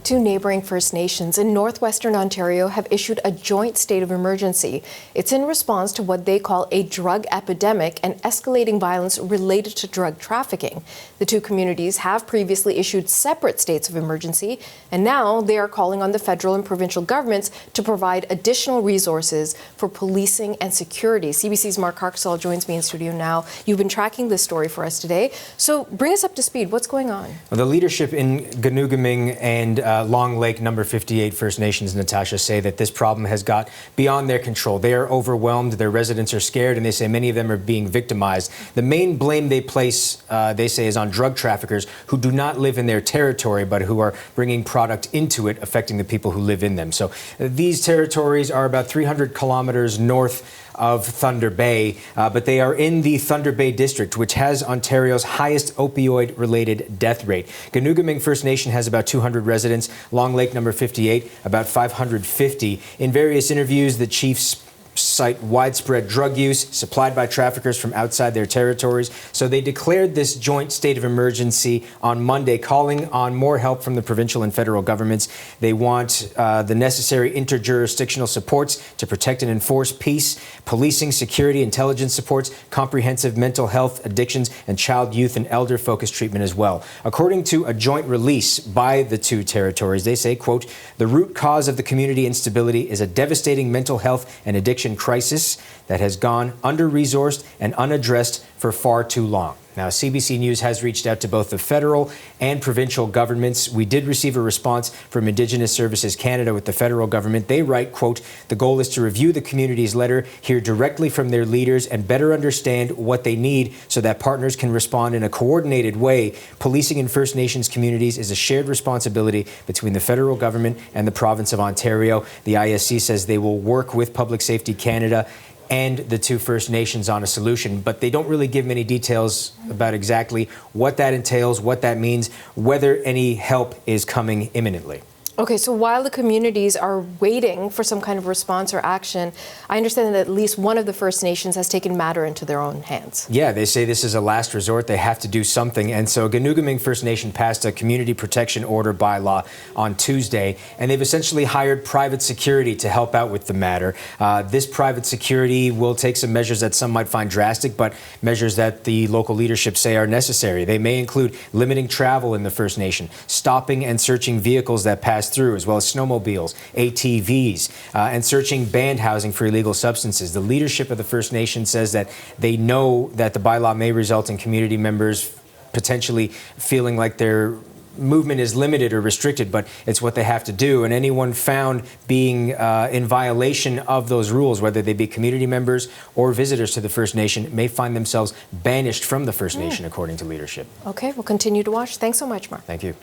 Two neighbouring First Nations in northwestern Ontario have issued a joint state of emergency. It's in response to what they call a drug epidemic and escalating violence related to drug trafficking. The two communities have previously issued separate states of emergency, and now they are calling on the federal and provincial governments to provide additional resources for policing and security. CBC's Mark Harksall joins me in studio now. You've been tracking this story for us today, so bring us up to speed. What's going on? Well, the leadership in Ginoogaming and Long Lake number 58 First Nations, Natasha, say that this problem has got beyond their control. They are overwhelmed, their residents are scared, and they say many of them are being victimized. The main blame they place, they say, is on drug traffickers who do not live in their territory, but who are bringing product into it, affecting the people who live in them. So these territories are about 300 kilometers north of Thunder Bay, but they are in the Thunder Bay district, which has Ontario's highest opioid-related death rate. Ginoogaming First Nation has about 200 residents. Long Lake number 58, about 550. In various interviews, the chiefs cite widespread drug use supplied by traffickers from outside their territories. So they declared this joint state of emergency on Monday, calling on more help from the provincial and federal governments. They want the necessary interjurisdictional supports to protect and enforce peace, policing, security, intelligence supports, comprehensive mental health, addictions, and child, youth, and elder-focused treatment as well. According to a joint release by the two territories, they say, quote, "The root cause of the community instability is a devastating mental health and addiction crisis that has gone under-resourced and unaddressed for far too long." Now, CBC News has reached out to both the federal and provincial governments. We did receive a response from Indigenous Services Canada with the federal government. They write, quote, "The goal is to review the community's letter, hear directly from their leaders, and better understand what they need so that partners can respond in a coordinated way. Policing in First Nations communities is a shared responsibility between the federal government and the province of Ontario." The ISC says they will work with Public Safety Canada and the two First Nations on a solution, but they don't really give many details about exactly what that entails, what that means, whether any help is coming imminently. Okay, so while the communities are waiting for some kind of response or action, I understand that at least one of the First Nations has taken matter into their own hands. Yeah, they say this is a last resort. They have to do something. And so Ginoogaming First Nation passed a community protection order bylaw on Tuesday, and they've essentially hired private security to help out with the matter. This private security will take some measures that some might find drastic, but measures that the local leadership say are necessary. They may include limiting travel in the First Nation, stopping and searching vehicles that pass through, as well as snowmobiles, ATVs, and searching banned housing for illegal substances. The leadership of the First Nation says that they know that the bylaw may result in community members potentially feeling like their movement is limited or restricted, but it's what they have to do. And anyone found being in violation of those rules, whether they be community members or visitors to the First Nation, may find themselves banished from the First Nation, according to leadership. Okay, we'll continue to watch. Thanks so much, Mark. Thank you.